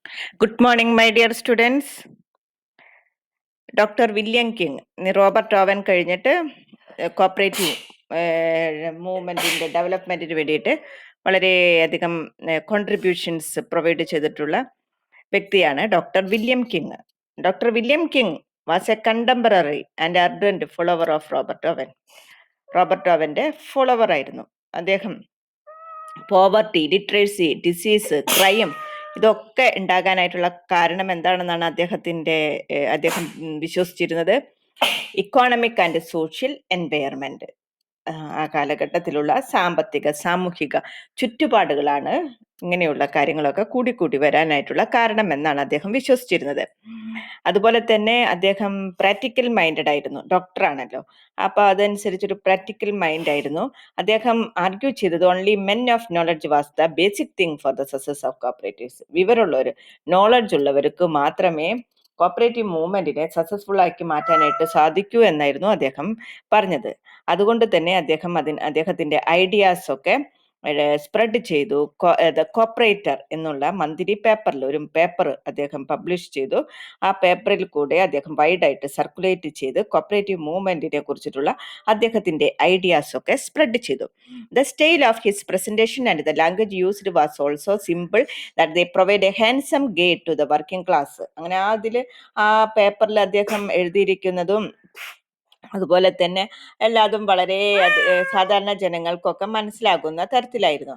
Good morning, my dear students. Doctor William King Robert Owen കഴിഞ്ഞിട്ട് cooperative മൂവ്മെൻറ്റിൻ്റെ ഡെവലപ്മെൻറ്റിന് വേണ്ടിയിട്ട് വളരെയധികം കോൺട്രിബ്യൂഷൻസ് പ്രൊവൈഡ് ചെയ്തിട്ടുള്ള വ്യക്തിയാണ് doctor William King. Doctor William King was a contemporary and ardent follower of Robert Owen. Robert ഓവൻ്റെ follower ആയിരുന്നു അദ്ദേഹം. പോവർട്ടി, ലിറ്ററസി, ഡിസീസ്, ക്രൈം ഇതൊക്കെ ഉണ്ടാകാനായിട്ടുള്ള കാരണം എന്താണെന്നാണ് അദ്ദേഹം വിശ്വസിച്ചിരുന്നത്. ഇക്കോണമിക് ആൻഡ് സോഷ്യൽ എൻവയർമെന്റ്, ആ കാലഘട്ടത്തിലുള്ള സാമ്പത്തിക സാമൂഹിക ചുറ്റുപാടുകളാണ് ഇങ്ങനെയുള്ള കാര്യങ്ങളൊക്കെ കൂടിക്കൂടി വരാനായിട്ടുള്ള കാരണം എന്നാണ് അദ്ദേഹം വിശ്വസിച്ചിരുന്നത്. അതുപോലെ തന്നെ അദ്ദേഹം പ്രാക്ടിക്കൽ മൈൻഡഡ് ആയിരുന്നു, ഡോക്ടറാണല്ലോ. അപ്പൊ അതനുസരിച്ചൊരു പ്രാക്ടിക്കൽ മൈൻഡ് ആയിരുന്നു. അദ്ദേഹം ആർഗ്യൂ ചെയ്തത് only men of knowledge was the basic thing for the success of cooperatives. വിവരമുള്ളവർ, നോളജ് ഉള്ളവർക്ക് മാത്രമേ കോപ്പറേറ്റീവ് മൂവ്മെന്റിനെ സക്സസ്ഫുൾ ആക്കി മാറ്റാനായിട്ട് സാധിക്കൂ എന്നായിരുന്നു അദ്ദേഹം പറഞ്ഞത്. അതുകൊണ്ട് തന്നെ അദ്ദേഹത്തിന്റെ ഐഡിയാസ് ഒക്കെ സ്പ്രെഡ് ചെയ്തു. ദ കോപ്പറേറ്റർ എന്നുള്ള മന്ത്ലി പേപ്പറിൽ ഒരു പേപ്പർ അദ്ദേഹം പബ്ലിഷ് ചെയ്തു. ആ പേപ്പറിൽ കൂടെ അദ്ദേഹം വൈഡായിട്ട് സർക്കുലേറ്റ് ചെയ്ത് കോപ്പറേറ്റീവ് മൂവ്മെന്റിനെ കുറിച്ചിട്ടുള്ള അദ്ദേഹത്തിന്റെ ഐഡിയാസ് ഒക്കെ സ്പ്രെഡ് ചെയ്തു. The style of his presentation and the language used was also simple that they provide a handsome guide to the working class. അങ്ങനെ ആ പേപ്പറിൽ അദ്ദേഹം എഴുതിയിരിക്കുന്നതും അതുപോലെ തന്നെ എല്ലാതും വളരെ സാധാരണ ജനങ്ങൾക്കൊക്കെ മനസ്സിലാകുന്ന തരത്തിലായിരുന്നു.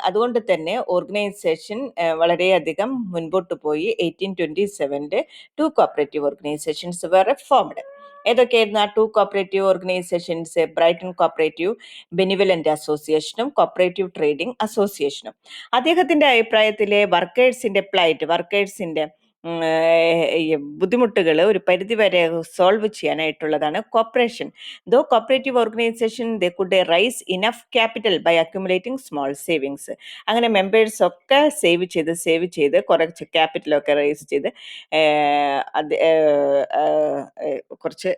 അതുകൊണ്ട് തന്നെ ഓർഗനൈസേഷൻ വളരെയധികം മുൻപോട്ട് പോയി. 1827 2 കോപ്പറേറ്റീവ് ഓർഗനൈസേഷൻസ് വേർ ഫോംഡ്. ഏതൊക്കെയായിരുന്നു ആ 2 കോപ്പറേറ്റീവ് ഓർഗനൈസേഷൻസ്? ബ്രൈറ്റൺ കോപ്പറേറ്റീവ് ബെനിവലന്റ് അസോസിയേഷനും കോപ്പറേറ്റീവ് ട്രേഡിംഗ് അസോസിയേഷനും. അദ്ദേഹത്തിന്റെ അഭിപ്രായത്തിലെ വർക്കേഴ്സിന്റെ ബുദ്ധിമുട്ടുകൾ ഒരു പരിധിവരെ സോൾവ് ചെയ്യാനായിട്ടുള്ളതാണ് cooperation. Though cooperative organisation they could raise enough capital by accumulating small savings. അങ്ങനെ മെമ്പേഴ്സ് ഒക്കെ സേവ് ചെയ്ത് കുറച്ച് ക്യാപിറ്റലൊക്കെ റൈസ് ചെയ്ത് കുറച്ച്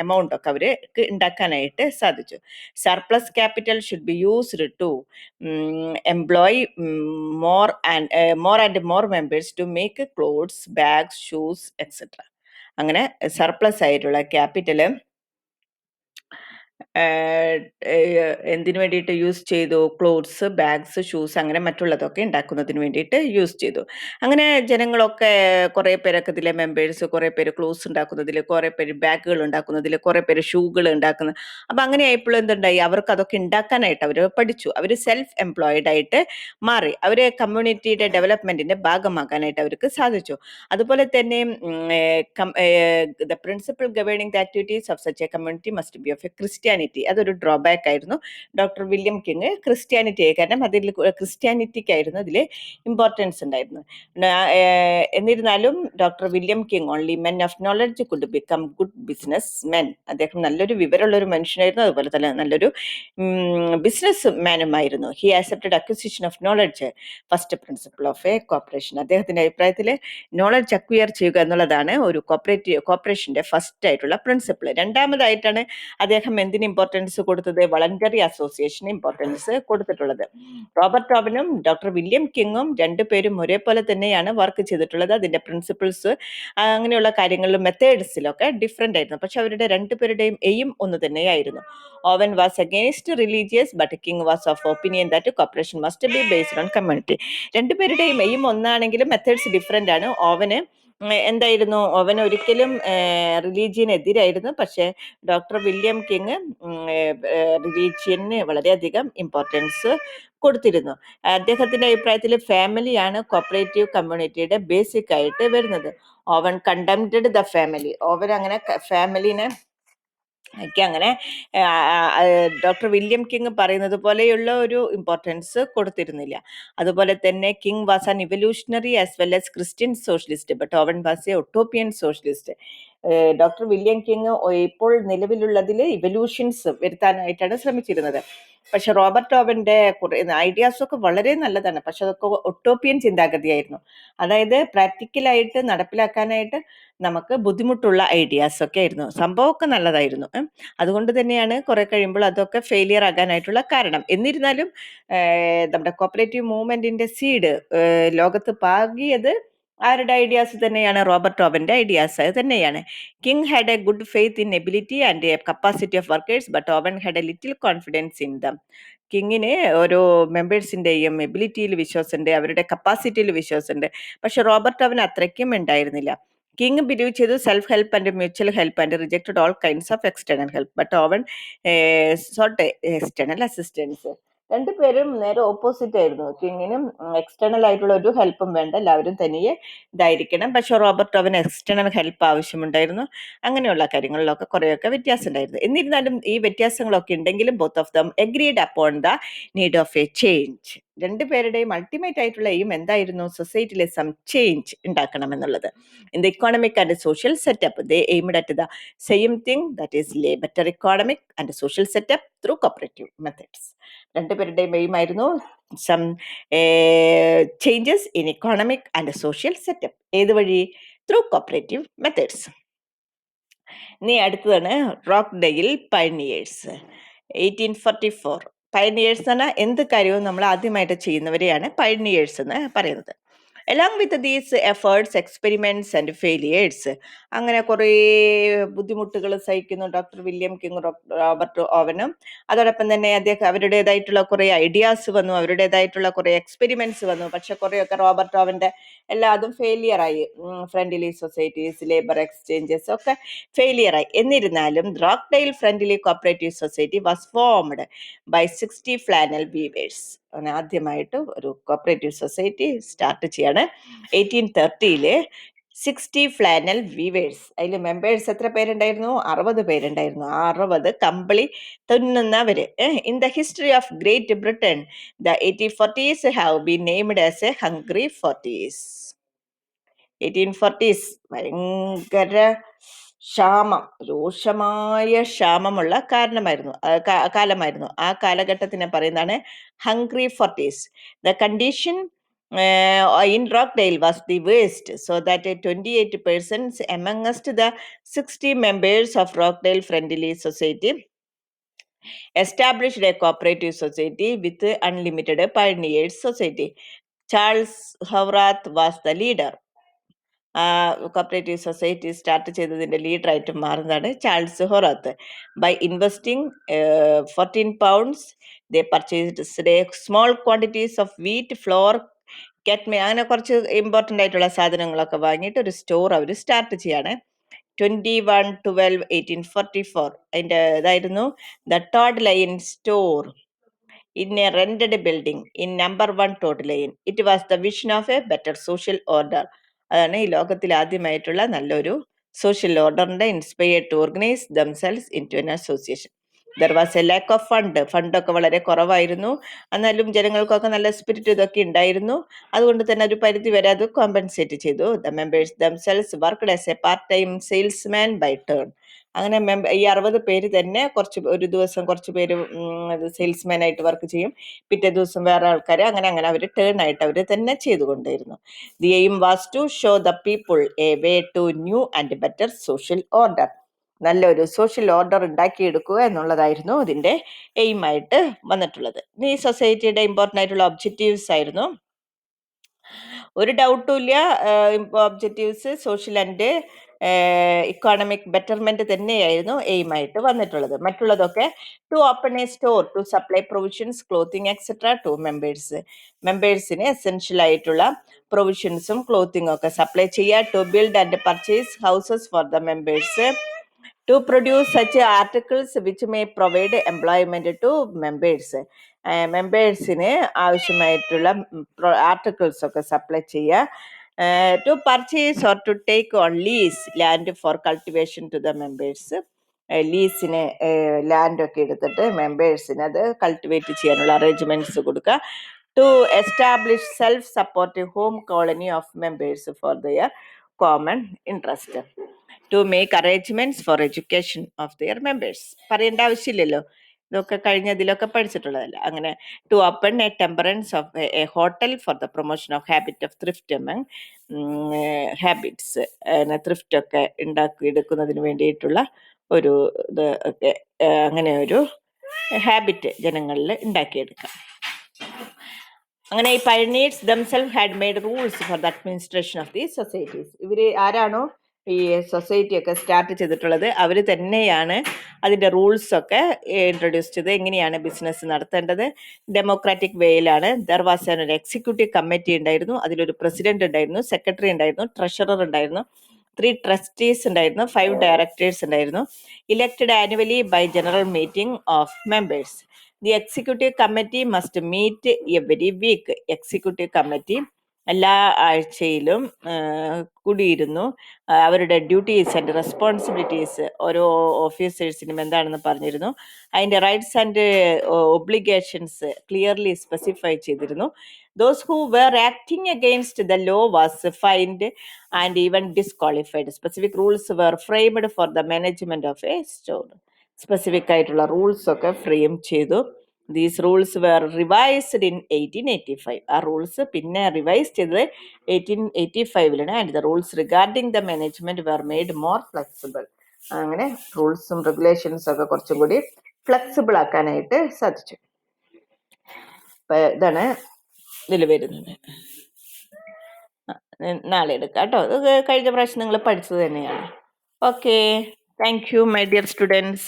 എമൗണ്ട് ഒക്കെ അവർക്ക് ഉണ്ടാക്കാനായിട്ട് സാധിച്ചു. Surplus capital should be used to employ more and more members to make clothes, bags, shoes, etc. അങ്ങനെ സർപ്ലസ് ആയിട്ടുള്ള ക്യാപിറ്റല് എന്തിനു വേണ്ടിയിട്ട് യൂസ് ചെയ്തു? ക്ലോത്ത്സ്, ബാഗ്സ്, ഷൂസ് അങ്ങനെ മറ്റുള്ളതൊക്കെ ഉണ്ടാക്കുന്നതിന് വേണ്ടിയിട്ട് യൂസ് ചെയ്തു. അങ്ങനെ ജനങ്ങളൊക്കെ കുറേ പേരൊക്കെ ഇതിലെ മെമ്പേഴ്സ്, കുറേ പേര് ക്ലോത്ത്സ് ഉണ്ടാക്കുന്നതിൽ, കുറേ പേര് ബാഗുകൾ ഉണ്ടാക്കുന്നതിൽ, കുറേ പേര് ഷൂകൾ ഉണ്ടാക്കുന്നത്. അപ്പം അങ്ങനെ ആയപ്പോൾ എന്തുണ്ടായി? അവർക്ക് അതൊക്കെ ഉണ്ടാക്കാനായിട്ട് അവർ പഠിച്ചു. അവർ സെൽഫ് എംപ്ലോയിഡ് ആയിട്ട് മാറി. അവർ കമ്മ്യൂണിറ്റിയുടെ ഡെവലപ്മെന്റിന്റെ ഭാഗമാക്കാനായിട്ട് അവർക്ക് സാധിച്ചു. അതുപോലെ തന്നെ the principal governing the activities of such a community must be of a Christianity. അതൊരു ഡ്രോബാക്ക് ആയിരുന്നു ഡോക്ടർ വില്യം കിങ്. ക്രിസ്ത്യാനിറ്റി, കാരണം അതിൽ ക്രിസ്ത്യാനിറ്റിക്കായിരുന്നു അതിൽ ഇമ്പോർട്ടൻസ് ഉണ്ടായിരുന്നു. എന്നിരുന്നാലും doctor William King only men of knowledge could become good business men. അദ്ദേഹം നല്ലൊരു വിവരമുള്ള ഒരു മനുഷ്യനായിരുന്നു, അതുപോലെ തന്നെ നല്ലൊരു ബിസിനസ് മാനുമായിരുന്നു. He accepted acquisition of knowledge first principle of a cooperation. അദ്ദേഹത്തിന്റെ അഭിപ്രായത്തിൽ നോളജ് അക്വയർ ചെയ്യുക എന്നുള്ളതാണ് ഒരു കോപ്പറേഷന്റെ ഫസ്റ്റ് ആയിട്ടുള്ള പ്രിൻസിപ്പിൾ. രണ്ടാമതായിട്ടാണ് അദ്ദേഹം എന്തിന് ഇമ്പോർട്ടൻസ് കൊടുത്തത്? വളണ്ടറി അസോസിയേഷന് ഇമ്പോർട്ടൻസ് കൊടുത്തിട്ടുള്ളത്. റോബർട്ട് ഓവനും ഡോക്ടർ വില്യം കിങ്ങും രണ്ടുപേരും ഒരേപോലെ തന്നെയാണ് വർക്ക് ചെയ്തിട്ടുള്ളത്. അതിന്റെ പ്രിൻസിപ്പിൾസ് അങ്ങനെയുള്ള കാര്യങ്ങളിലും മെത്തേഡ്സിലൊക്കെ ഡിഫറെന്റ് ആയിരുന്നു. പക്ഷെ അവരുടെ രണ്ടുപേരുടെയും എയിം ഒന്ന് തന്നെയായിരുന്നു. Owen was against religious but King was of opinion that cooperation must be based on community. രണ്ടുപേരുടെയും എയിം ഒന്നാണെങ്കിലും മെത്തേഡ്സ് ഡിഫറെന്റ് ആണ്. എന്തായിരുന്നു? ഓവൻ ഒരിക്കലും റിലീജിയനെതിരായിരുന്നു. പക്ഷെ ഡോക്ടർ വില്യം കിങ് റിലീജിയന് വളരെയധികം ഇമ്പോർട്ടൻസ് കൊടുത്തിരുന്നു. അദ്ദേഹത്തിന്റെ അഭിപ്രായത്തിൽ ഫാമിലിയാണ് കോപ്പറേറ്റീവ് കമ്മ്യൂണിറ്റിയുടെ ബേസിക് ആയിട്ട് വരുന്നത്. Owen contempted the family. Owen അങ്ങനെ ഫാമിലിനെ അങ്ങനെ ഡോക്ടർ വില്യം കിങ് പറയുന്നത് പോലെയുള്ള ഒരു ഇമ്പോർട്ടൻസ് കൊടുത്തിരുന്നില്ല. അതുപോലെ തന്നെ King was an evolutionary as well as Christian socialist but Owen was a utopian socialist. Doctor William King ഇപ്പോൾ നിലവിലുള്ളതിൽ ഇവല്യൂഷൻസ് വരുത്താനായിട്ടാണ് ശ്രമിച്ചിരുന്നത്. പക്ഷെ റോബർട്ട് ഓവന്റെ ഐഡിയാസ് ഒക്കെ വളരെ നല്ലതാണ്, പക്ഷെ അതൊക്കെ ഒട്ടോപ്പിയൻ ചിന്താഗതിയായിരുന്നു. അതായത് പ്രാക്ടിക്കലായിട്ട് നടപ്പിലാക്കാനായിട്ട് നമുക്ക് ബുദ്ധിമുട്ടുള്ള ഐഡിയാസ് ഒക്കെ ആയിരുന്നു. സംഭവമൊക്കെ നല്ലതായിരുന്നു. അതുകൊണ്ട് തന്നെയാണ് കുറെ കഴിയുമ്പോൾ അതൊക്കെ ഫെയിലിയർ ആകാനായിട്ടുള്ള കാരണം. എന്നിരുന്നാലും നമ്മുടെ കോപ്പറേറ്റീവ് മൂവ്മെന്റിന്റെ സീഡ് ലോകത്ത് പാകിയത് ആരുടെ ഐഡിയാസ് തന്നെയാണ്? റോബർട്ട് ഓവന്റെ ഐഡിയാസ് തന്നെയാണ്. King had a good faith in ability and a capacity of workers but Owen had a little confidence in them. കിങ്ങിന് ഓരോ മെമ്പേഴ്സിന്റെയും എബിലിറ്റിയിൽ വിശ്വാസമുണ്ട്, അവരുടെ കപ്പാസിറ്റിയിൽ വിശ്വാസമുണ്ട്. പക്ഷെ റോബർട്ട് ഓവൻ അത്രയ്ക്കും ഉണ്ടായിരുന്നില്ല. കിങ് ബിലീവ് ചെയ്തു self help and mutual help and rejected all kinds of external help. But Owen sought external assistance. രണ്ടുപേരും നേരെ ഓപ്പോസിറ്റ് ആയിരുന്നു. കിങ്ങിനും എക്സ്റ്റേണൽ ആയിട്ടുള്ള ഒരു ഹെൽപ്പും വേണ്ട, എല്ലാവരും തനിയെ ഇതായിരിക്കണം. പക്ഷെ റോബർട്ട് ഓവന് എക്സ്റ്റേണൽ ഹെൽപ്പ് ആവശ്യമുണ്ടായിരുന്നു. അങ്ങനെയുള്ള കാര്യങ്ങളിലൊക്കെ കുറേയൊക്കെ വ്യത്യാസം ഉണ്ടായിരുന്നു. എന്നിരുന്നാലും ഈ വ്യത്യാസങ്ങളൊക്കെ ഉണ്ടെങ്കിലും both of them agreed upon the need of a change. രണ്ടുപേരുടെയും അൾട്ടിമേറ്റ് ആയിട്ടുള്ള എയിം എന്തായിരുന്നു? സൊസൈറ്റിയിലെ സം ചേഞ്ച് ഉണ്ടാക്കണം എന്നുള്ളത്. In the economic and social setup they aimed at the same thing, that is better economic and social setup through cooperative methods. രണ്ടുപേരുടെയും aim ആയിരുന്നു some changes in economic and social setup. ഏത് വഴി? Through cooperative methods. ഇനി അടുത്തതാണ് Rochdale pioneers, 1844. Pioneers എന്ന് പറഞ്ഞാൽ എന്ത് കാര്യവും നമ്മൾ ആദ്യമായിട്ട് ചെയ്യുന്നവരെയാണ് പയനിയേഴ്സ് എന്ന് പറയുന്നത്. Along with these efforts, experiments and failures, അങ്ങനെ കുറേ ബുദ്ധിമുട്ടുകൾ സഹിക്കുന്നു ഡോക്ടർ വില്യം കിങ്, റോബർട്ട് ഓവനും. അതോടൊപ്പം തന്നെ അദ്ദേഹം അവരുടേതായിട്ടുള്ള കുറേ ഐഡിയാസ് വന്നു, അവരുടേതായിട്ടുള്ള കുറേ എക്സ്പെരിമെന്റ്സ് വന്നു. പക്ഷെ കുറേയൊക്കെ റോബർട്ട് ഓവന്റെ എല്ലാതും ഫെയിലിയർ ആയി. ഫ്രണ്ട്ലി സൊസൈറ്റീസ്, ലേബർ എക്സ്ചേഞ്ചസ് ഒക്കെ ഫെയിലിയർ ആയി. എന്നിരുന്നാലും Rochdale friendly cooperative society was formed by 60 flannel weavers. അങ്ങനെ ആദ്യമായിട്ട് ഒരു കോപ്പറേറ്റീവ് സൊസൈറ്റി സ്റ്റാർട്ട് ചെയ്യാണ് 1830-ല്. 60 ഫ്ലാനൽ വീവേഴ്സ്. അതിൽ മെമ്പേഴ്സ് എത്ര പേരുണ്ടായിരുന്നു? 60 പേരുണ്ടായിരുന്നു. 60 കമ്പിളി തുന്നുന്നവര്. In the history of Great Britain the 1840s have been named as a hungry 40s. 1840s ഭയങ്കര ക്ഷാമം, രൂക്ഷമായ ക്ഷാമമുള്ള കാലമായിരുന്നു. ആ കാലഘട്ടത്തിനെ പറയുന്നതാണ് hungry 40s. The condition in Rockdale was the worst, so that 28 persons amongst the 60 members of Rockdale Friendly Society established a cooperative society with unlimited pioneers society. Charles Howrath was the leader. Cooperative society start ചെയ്തതിൻ്റെ ലീഡറായിട്ട് മാറുന്നതാണ് Charles Howarth. By investing 14 pounds they purchased small quantities of wheat, flour, കെറ്റ്മി, അങ്ങനെ കുറച്ച് important ആയിട്ടുള്ള സാധനങ്ങളൊക്കെ വാങ്ങിയിട്ട് ഒരു സ്റ്റോർ അവർ സ്റ്റാർട്ട് ചെയ്യാണ്. 21/12/1844 അതിൻ്റെ ഇതായിരുന്നു the Toad Lane store in a rented building in number 1 Todd Lane. It was the vision of a better social order. അതാണ് ഈ ലോകത്തിൽ ആദ്യമായിട്ടുള്ള നല്ലൊരു സോഷ്യൽ ഓർഡറിന്റെ inspired to organise themselves into an association. There was a lack of ഫണ്ടൊക്കെ വളരെ കുറവായിരുന്നു. എന്നാലും ജനങ്ങൾക്കൊക്കെ നല്ല സ്പിരിറ്റ് ഇതൊക്കെ ഉണ്ടായിരുന്നു. അതുകൊണ്ട് തന്നെ ഒരു പരിധി വരെ അത് കോമ്പൻസേറ്റ് ചെയ്തു. The members themselves worked as a part time salesman by turn. അങ്ങനെ ഈ 60 പേര് തന്നെ ഒരു ദിവസം കുറച്ച് പേര് സെയിൽസ്മാൻ ആയിട്ട് വർക്ക് ചെയ്യും, പിറ്റേ ദിവസം വേറെ ആൾക്കാർ, അങ്ങനെ അവർ ടേൺ ആയിട്ട് അവർ തന്നെ ചെയ്തുകൊണ്ടിരുന്നു. The aim was to show the people a way to new and better social order. നല്ലൊരു സോഷ്യൽ ഓർഡർ ഉണ്ടാക്കിയെടുക്കുക എന്നുള്ളതായിരുന്നു ഇതിൻ്റെ എയിമായിട്ട് വന്നിട്ടുള്ളത്. ഈ സൊസൈറ്റിയുടെ ഇമ്പോർട്ടൻ്റ് ആയിട്ടുള്ള ഒബ്ജക്റ്റീവ്സ് ആയിരുന്നു. ഒരു ഡൗട്ടും ഇല്ല, objectives social and economic betterment തന്നെയായിരുന്നു എയിമായിട്ട് വന്നിട്ടുള്ളത്. മറ്റുള്ളതൊക്കെ to open a store to supply provisions, clothing etcetera to മെമ്പേഴ്സിന് എസെൻഷ്യൽ ആയിട്ടുള്ള പ്രൊവിഷൻസും ക്ലോത്തിങ് ഒക്കെ സപ്ലൈ ചെയ്യുക. To build and purchase houses for the members, to produce such articles which may provide employment to members. മെമ്പേഴ്സിന് ആവശ്യമായിട്ടുള്ള articles ഒക്കെ supply ചെയ്യുക. To purchase or to take on lease land for cultivation to the members. ലീസിന് ലാൻഡൊക്കെ എടുത്തിട്ട് മെമ്പേഴ്സിന് അത് cultivate ചെയ്യാനുള്ള arrangements കൊടുക്കുക. To establish self supportive home colony of members for their common interest. To make arrangements for education of their members. പറയേണ്ട ആവശ്യമില്ലല്ലോ, ഇതൊക്കെ കഴിഞ്ഞതിലൊക്കെ പഠിച്ചിട്ടുള്ളതല്ല. അങ്ങനെ to open a temperance of a hotel for the promotion of habit of thrift among habits, thrift ഒക്കെ ഉണ്ടാക്കിയെടുക്കുന്നതിന് വേണ്ടിയിട്ടുള്ള ഒരു ഇത് ഒക്കെ, അങ്ങനെ ഒരു ഹാബിറ്റ് ജനങ്ങളിൽ ഉണ്ടാക്കിയെടുക്കാം. അങ്ങനെ ഈ pioneers themself had made rules for the administration of the societies. ഇവർ ആരാണോ ഈ സൊസൈറ്റി ഒക്കെ സ്റ്റാർട്ട് ചെയ്തിട്ടുള്ളത് അവർ തന്നെയാണ് അതിൻ്റെ റൂൾസൊക്കെ ഇൻട്രൊഡ്യൂസ് ചെയ്ത് എങ്ങനെയാണ് ബിസിനസ് നടത്തേണ്ടത്. ഡെമോക്രാറ്റിക് വേയിലാണ്. ദർ വാസ് ഒരു എക്സിക്യൂട്ടീവ് കമ്മിറ്റി ഉണ്ടായിരുന്നു, അതിലൊരു പ്രസിഡന്റ് ഉണ്ടായിരുന്നു, സെക്രട്ടറി ഉണ്ടായിരുന്നു, ട്രഷറർ ഉണ്ടായിരുന്നു, 3 trustees ഉണ്ടായിരുന്നു, 5 directors ഉണ്ടായിരുന്നു. Elected annually by general meeting of members. The executive committee must meet every week. Executive committee എല്ലാ ആഴ്ചയിലും കൂടിയിരുന്നു അവരുടെ ഡ്യൂട്ടീസ് ആൻഡ് റെസ്പോൺസിബിലിറ്റീസ് ഓരോ ഓഫീസേഴ്സിനും എന്താണെന്ന് പറഞ്ഞിരുന്നു. അതിൻ്റെ rights and obligations clearly specify ചെയ്തിരുന്നു. Those who were acting against the law was fined and even disqualified. Specific rules were framed for the management of a store. Specific ആയിട്ടുള്ള rules ഒക്കെ frame ചെയ്തു. These rules were revised in 1885. ആ rules പിന്നെ revise ചെയ്തത് 1885 and the rules regarding the management were made more flexible. അങ്ങനെ റൂൾസും റെഗുലേഷൻസും ഒക്കെ കുറച്ചും കൂടി ഫ്ലെക്സിബിൾ ആക്കാനായിട്ട് സാധിച്ചു. ഇതാണ് ഇതിൽ വരുന്നത്. നാളെ എടുക്കാം കേട്ടോ. ഇത് കഴിഞ്ഞ പ്രാവശ്യം നിങ്ങൾ പഠിച്ചത് തന്നെയാണ്. Okay, thank you my dear students.